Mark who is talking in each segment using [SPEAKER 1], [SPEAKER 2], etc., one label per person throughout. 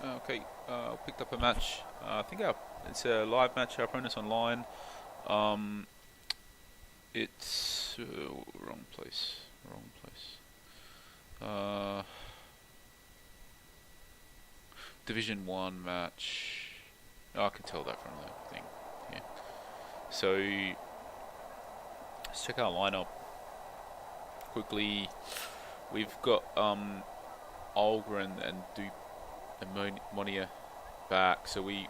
[SPEAKER 1] Okay, picked up a match. I think it's a live match. Our opponent's online. It's wrong place. Division 1 match. Oh, I can tell that from the thing. Yeah. So let's check our lineup quickly. We've got Aug and Monia back, so we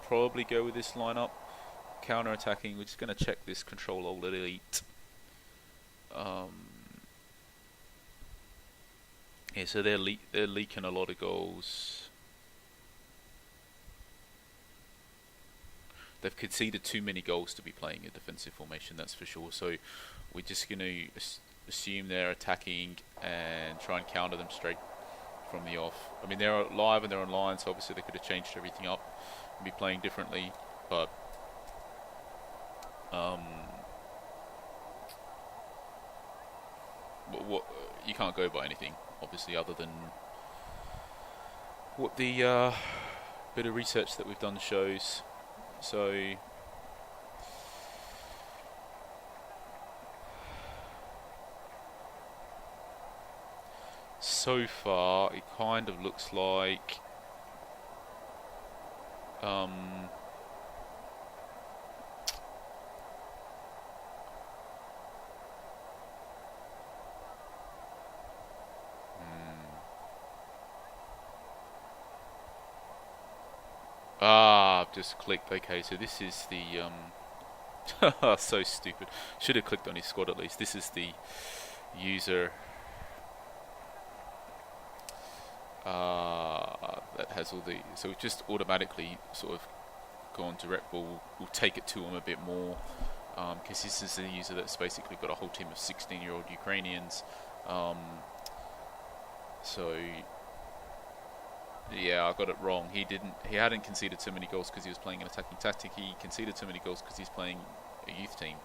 [SPEAKER 1] probably go with this lineup. Counter attacking, we're just going to check this Ctrl Alt Delete. Yeah, so they're leaking a lot of goals. They've conceded too many goals to be playing a defensive formation, that's for sure. So we're just going to assume they're attacking and try and counter them straight from the off. I mean, they're live and they're online, so obviously they could have changed everything up and be playing differently, but what you can't go by anything, obviously, other than what the bit of research that we've done shows. So far, it kind of looks like I've just clicked. Okay, so this is the so stupid. Should have clicked on his squad at least. This is the user that has all the. So it just automatically sort of gone direct. We'll take it to him a bit more because this is a user that's basically got a whole team of 16-year-old Ukrainians. So yeah, I got it wrong. He hadn't conceded too many goals because he was playing an attacking tactic. He conceded too many goals because he's playing a youth team.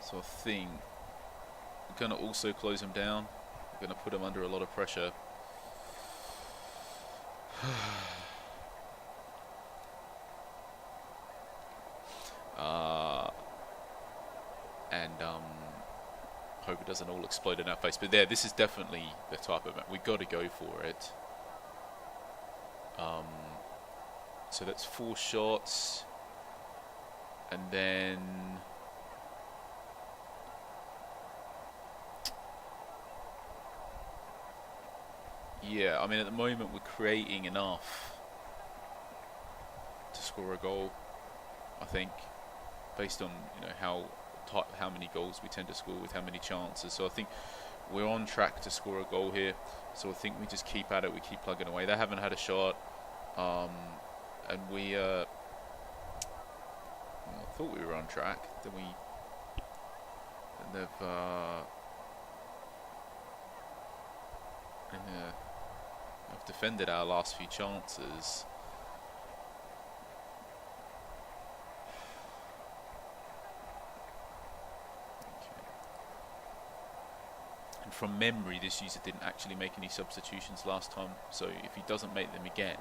[SPEAKER 1] So I think we're going to also close him down. We're going to put him under a lot of pressure. Hope it doesn't all explode in our face. But there, this is definitely the type of... We've got to go for it. So that's 4 shots. And then... Yeah, I mean, at the moment we're creating enough to score a goal, I think, based on, you know, how many goals we tend to score with how many chances. So I think we're on track to score a goal here. So I think we just keep at it, we keep plugging away. They haven't had a shot, and we I thought we were on track. Then they've have defended our last few chances. From memory, this user didn't actually make any substitutions last time, so if he doesn't make them again,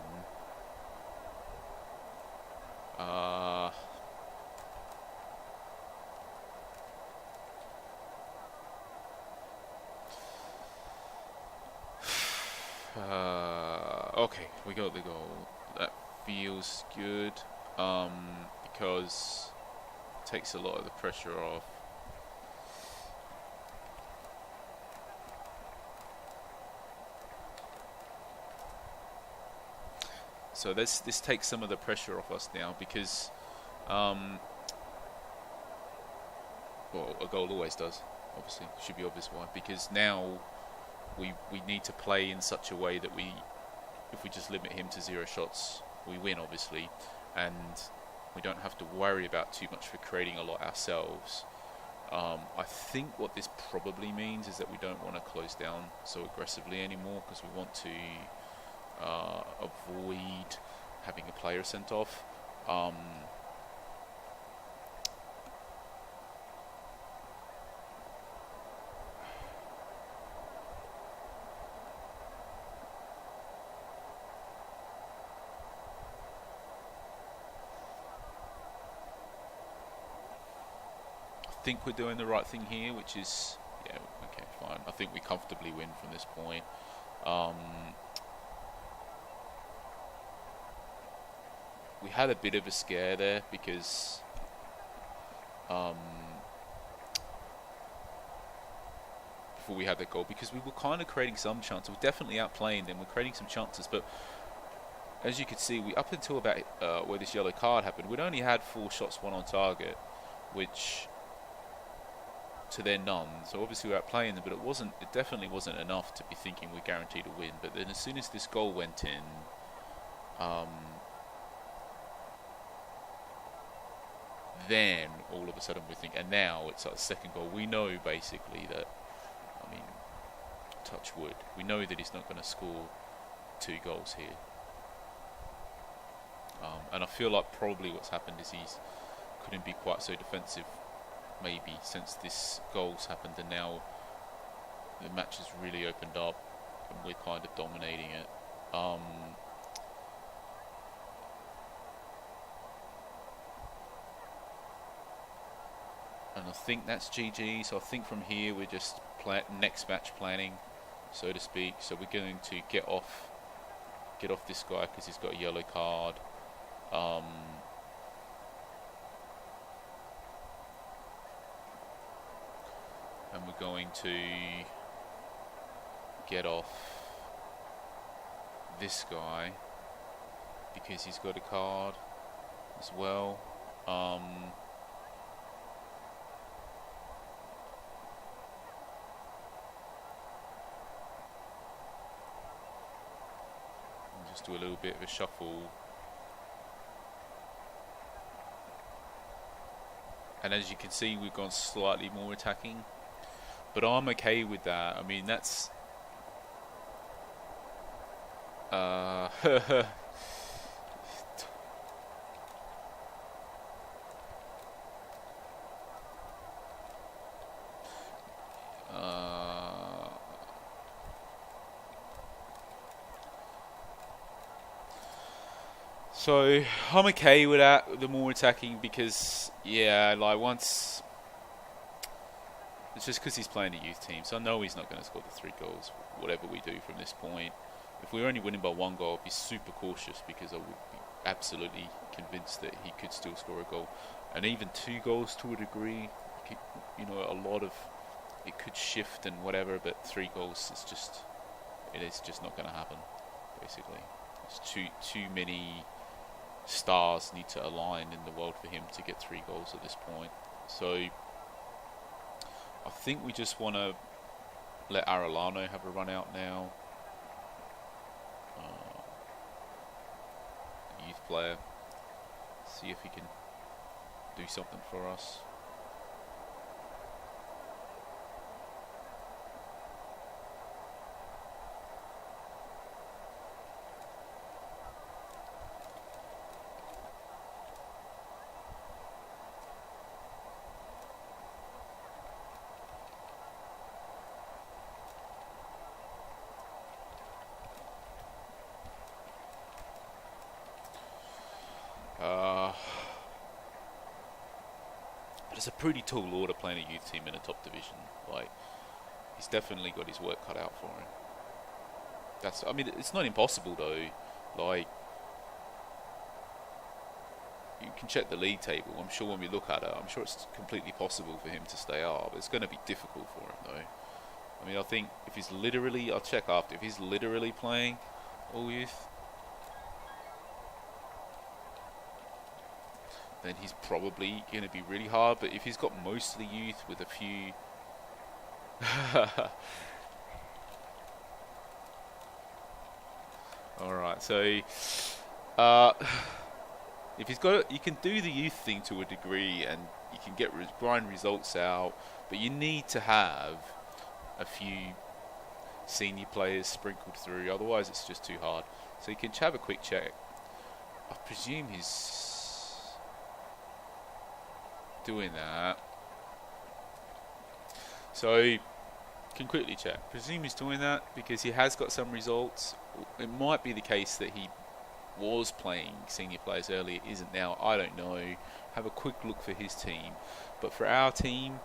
[SPEAKER 1] okay, we got the goal. That feels good, because it takes a lot of the pressure off. So this takes some of the pressure off us now, because well, a goal always does, obviously. It should be obvious why, because now we need to play in such a way that if we just limit him to 0 shots, we win, obviously, and we don't have to worry about too much for creating a lot ourselves. I think what this probably means is that we don't want to close down so aggressively anymore, because we want to avoid having a player sent off. think we're doing the right thing here, which is, yeah, okay, fine. I think we comfortably win from this point. We had a bit of a scare there because before we had that goal, because we were kind of creating some chances. We're definitely outplaying them. We're creating some chances, but as you could see, we up until about where this yellow card happened, we'd only had 4 shots, 1 on target, which to their none. So obviously we were outplaying them, but it definitely wasn't enough to be thinking we're guaranteed to win. But then as soon as this goal went in, then all of a sudden we think, and now it's our second goal. We know basically that, I mean, touch wood, we know that he's not going to score 2 goals here. And I feel like probably what's happened is he couldn't be quite so defensive, maybe, since this goal's happened, and now the match has really opened up and we're kind of dominating it. And I think that's GG. So I think from here we're just next match planning, so to speak. So we're going to get off this guy because he's got a yellow card. And we're going to get off this guy because he's got a card as well. Just do a little bit of a shuffle. And as you can see, we've gone slightly more attacking, but I'm okay with that. I mean, that's so I'm okay with that, the more attacking, because yeah, like once it's just because he's playing a youth team, so I know he's not going to score the 3 goals, whatever we do from this point. If we were only winning by 1 goal, I'd be super cautious because I would be absolutely convinced that he could still score a goal, and even 2 goals to a degree, you know, a lot of it could shift and whatever, but 3 goals is just not going to happen. Basically, it's too many stars need to align in the world for him to get 3 goals at this point. So I think we just want to let Arellano have a run out now. Youth player, see if he can do something for us. But it's a pretty tall order playing a youth team in a top division. Like, he's definitely got his work cut out for him. I mean, it's not impossible though. Like, you can check the league table. I'm sure when we look at it, I'm sure it's completely possible for him to stay up. It's going to be difficult for him though. I mean, I think if he's literally, I'll check after, if he's literally playing all youth, then he's probably going to be really hard. But if he's got mostly youth with a few alright, so if he's got, you can do the youth thing to a degree and you can get grind results out, but you need to have a few senior players sprinkled through, otherwise it's just too hard. So you can have a quick check. I presume he's doing that, so you can quickly check. Presume he's doing that because he has got some results. It might be the case that he was playing senior players earlier, isn't now. I don't know. have a quick look for his team. But for our team,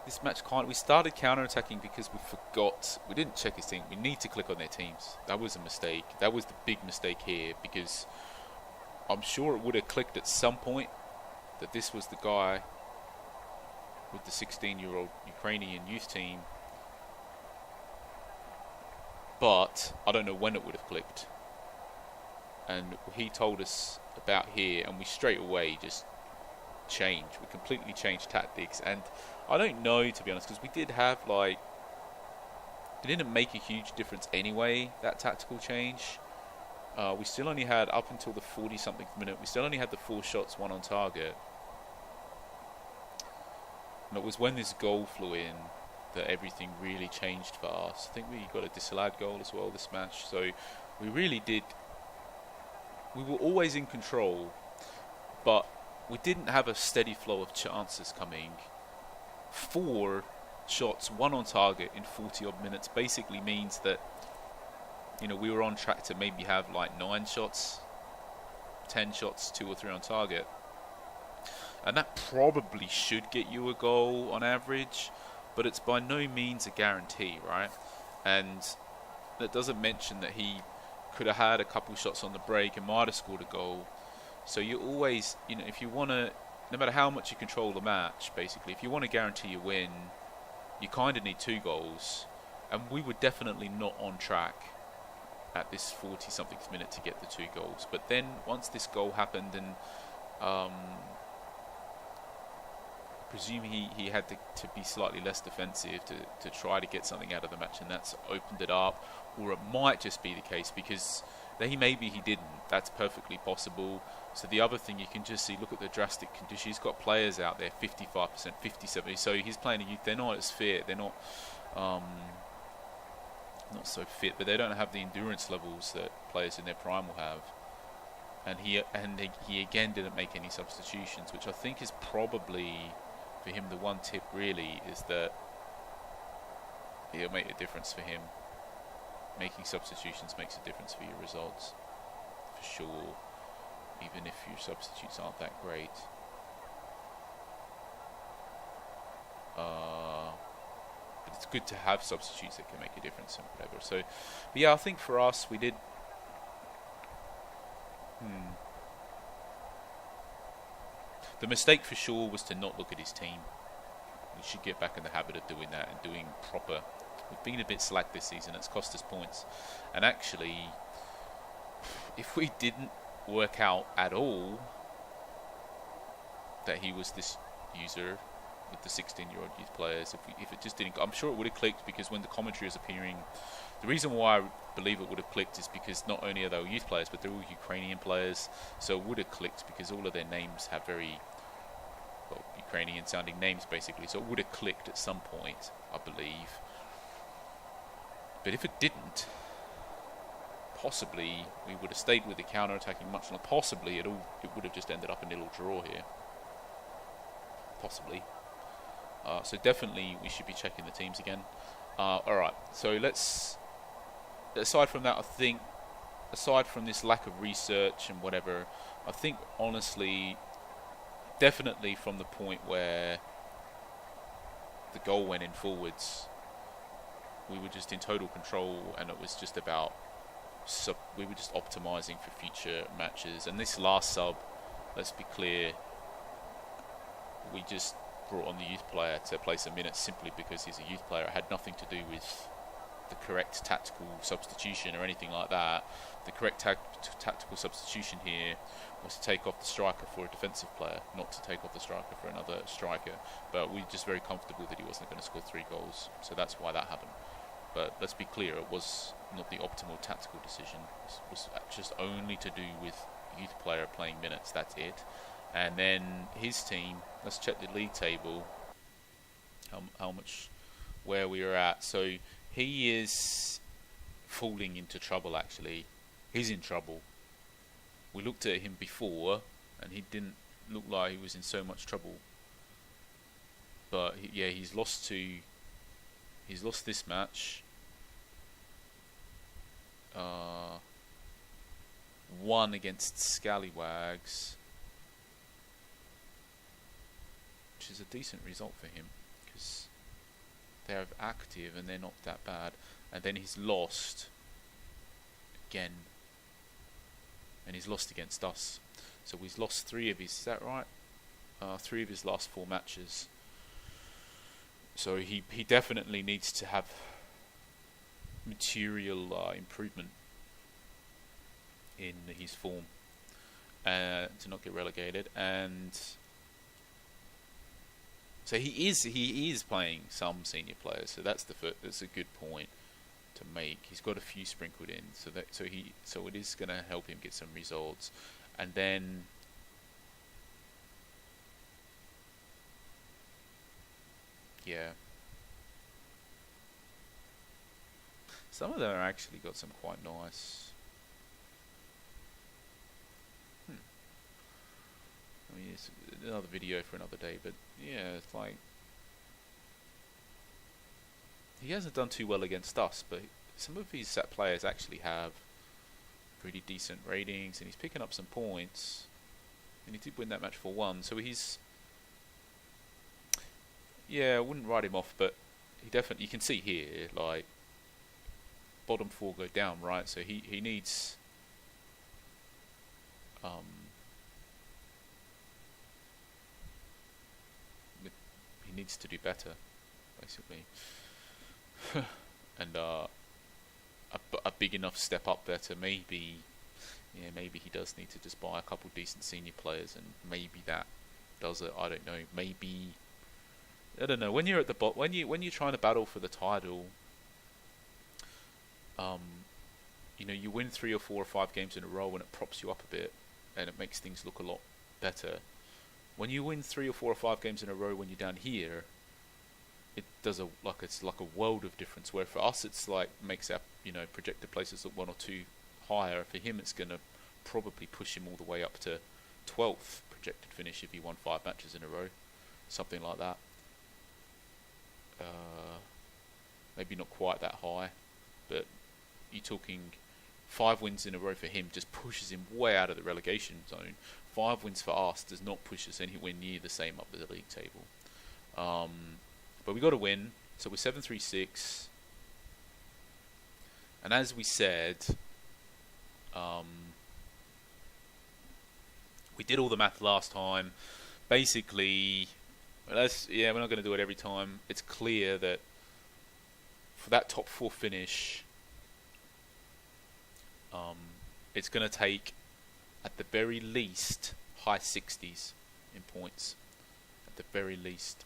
[SPEAKER 1] this match we started counter-attacking because we didn't check his team. We need to click on their teams. That was a mistake. That was the big mistake here, because I'm sure it would have clicked at some point that this was the guy with the 16-year-old Ukrainian youth team, but I don't know when it would have clicked. And he told us about here, and we straight away just changed. We completely changed tactics, and I don't know, to be honest, because we did have, like, it didn't make a huge difference anyway, that tactical change. We still only had, up until the 40-something minute, we still only had the 4 shots, 1 on target. And it was when this goal flew in that everything really changed for us. I think we got a disallowed goal as well this match, so we really did. We were always in control, but we didn't have a steady flow of chances coming. 4 shots, 1 on target in 40 odd minutes basically means that, you know, we were on track to maybe have like 9 shots, 10 shots, 2 or 3 on target. And that probably should get you a goal on average, but it's by no means a guarantee, right? And that doesn't mention that he could have had a couple shots on the break and might have scored a goal. So you always, you know, if you want to, no matter how much you control the match, basically, if you want to guarantee a win, you kind of need 2 goals. And we were definitely not on track at this 40-something minute to get the 2 goals. But then once this goal happened, and I presume he had to be slightly less defensive to try to get something out of the match, and that's opened it up. Or it might just be the case because maybe he didn't. That's perfectly possible. So the other thing you can just see, look at the drastic conditions. He's got players out there 55%, 50-70. So he's playing a youth. They're not as fit. They're not so fit, but they don't have the endurance levels that players in their prime will have. And he again didn't make any substitutions, which I think is probably for him the one tip really is that it'll make a difference for him. Making substitutions makes a difference for your results, for sure, even if your substitutes aren't that great. But it's good to have substitutes that can make a difference and whatever. So, but yeah, I think for us, we did. The mistake for sure was to not look at his team. We should get back in the habit of doing that and doing proper. We've been a bit slack this season. It's cost us points. And actually, if we didn't work out at all that he was this user with the 16-year-old youth players, if it just didn't, I'm sure it would have clicked, because when the commentary is appearing, the reason why I believe it would have clicked is because not only are they all youth players, but they're all Ukrainian players. So it would have clicked because all of their names have very Ukrainian-sounding names, basically. So it would have clicked at some point, I believe. But if it didn't, possibly we would have stayed with the counter-attacking much longer. Possibly it would have just ended up a 0 draw here. Possibly. So definitely we should be checking the teams again. Alright, so aside from that, I think, aside from this lack of research and whatever, I think honestly, definitely from the point where the goal went in forwards, we were just in total control, and it was just about we were just optimizing for future matches. And this last sub, let's be clear, we just brought on the youth player to play some minutes simply because he's a youth player. It had nothing to do with the correct tactical substitution or anything like that. The correct tactical substitution here was to take off the striker for a defensive player, not to take off the striker for another striker. But we were just very comfortable that he wasn't going to score 3 goals, so that's why that happened. But let's be clear, it was not the optimal tactical decision. It was just only to do with youth player playing minutes, that's it. And then his team, let's check the league table, how much, where we are at. So he is falling into trouble, actually. He's in trouble. We looked at him before, and he didn't look like he was in so much trouble. But he's lost this match. 1 against Scallywags, which is a decent result for him because they're active and they're not that bad. And then he's lost again, and he's lost against us. So he's lost 3 of his, is that right? 3 of his last 4 matches. So he definitely needs to have material improvement in his form to not get relegated. And so he is playing some senior players. So that's a good point to make. He's got a few sprinkled in, so it is going to help him get some results. And then yeah, some of them are actually got some quite nice. I mean, it's another video for another day, but yeah, it's like he hasn't done too well against us, but some of his set players actually have pretty decent ratings, and he's picking up some points. And he did win that match 4-1, so he's, yeah, I wouldn't write him off, but he definitely, you can see here, like, bottom 4 go down, right? So he needs he needs to do better, basically. And a big enough step up there to maybe he does need to just buy a couple decent senior players, and maybe that does it. I don't know. Maybe, I don't know. When you're at the when you're trying to battle for the title, you know, you win 3 or 4 or 5 games in a row, and it props you up a bit, and it makes things look a lot better. When you win 3 or 4 or 5 games in a row when you're down here, it does it's like a world of difference. Where for us, it's like makes our, you know, projected places look 1 or 2 higher. For him, it's going to probably push him all the way up to 12th projected finish if he won 5 matches in a row, something like that. Maybe not quite that high, but you're talking 5 wins in a row for him just pushes him way out of the relegation zone. 5 wins for us does not push us anywhere near the same up the league table. But we got to win, so we're 7-3-6. And as we said, we did all the math last time. Basically, we're not going to do it every time. It's clear that for that top 4 finish, it's going to take, at the very least, high 60s in points. At the very least.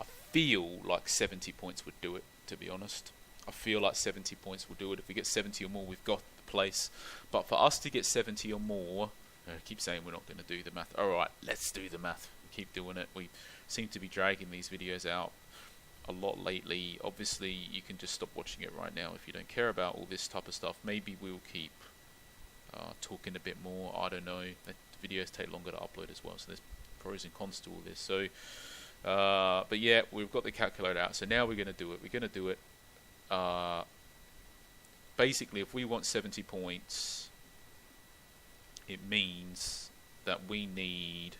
[SPEAKER 1] I feel like 70 points would do it, to be honest. I feel like 70 points will do it. If we get 70 or more, we've got the place. But for us to get 70 or more, I keep saying we're not going to do the math. Alright, let's do the math. We keep doing it. We seem to be dragging these videos out a lot lately. Obviously, you can just stop watching it right now if you don't care about all this type of stuff. Maybe we'll keep talking a bit more. I don't know. The videos take longer to upload as well, so there's pros and cons to all this. So, but yeah, we've got the calculator out. So now we're going to do it. We're going to do it. Basically, if we want 70 points, it means that we need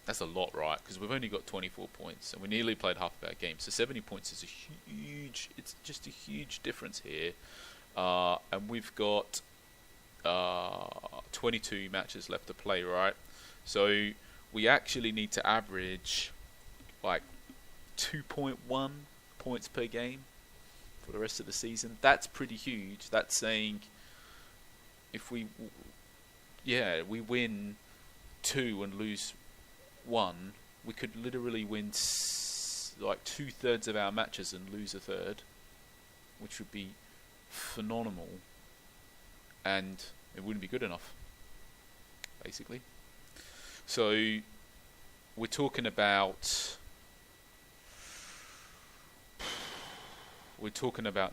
[SPEAKER 1] that's a lot, right? Because we've only got 24 points and we nearly played half of our game. So 70 points is a huge, it's just a huge difference here. And we've got 22 matches left to play, right? So we actually need to average like 2.1 points per game for the rest of the season. That's pretty huge. That's saying if we win 2 and lose 1, we could literally win like 2/3 of our matches and lose a third, which would be phenomenal, and it wouldn't be good enough, basically. So we're talking about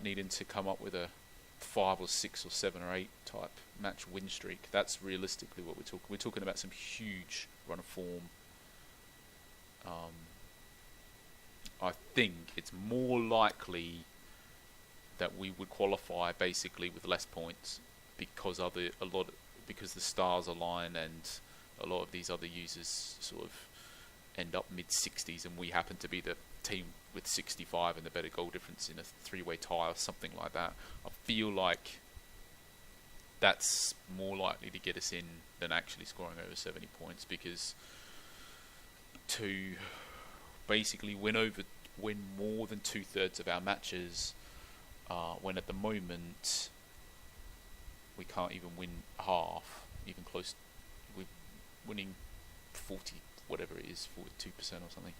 [SPEAKER 1] needing to come up with a 5 or 6 or 7 or 8 type match win streak. That's realistically what we're talking. We're talking about some huge run of form. I think it's more likely that we would qualify basically with less points because because the stars align and a lot of these other users sort of end up mid-60s, and we happen to be the team with 65 and the better goal difference in a three-way tie or something like that. I feel like that's more likely to get us in than actually scoring over 70 points, because to basically win more than 2/3 of our matches, when at the moment we can't even win half, even close. We're winning 40, whatever it is, 42% or something.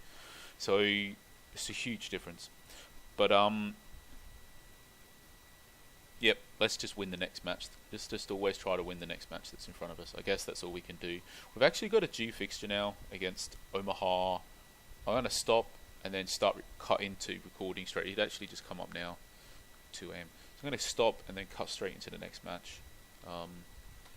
[SPEAKER 1] So it's a huge difference. But yep, let's just win the next match. Just always try to win the next match that's in front of us. I guess that's all we can do. We've actually got a due fixture now against Omaha. I'm going to stop and then cut into recording straight. It'd actually just come up now, 2 AM. So I'm going to stop and then cut straight into the next match.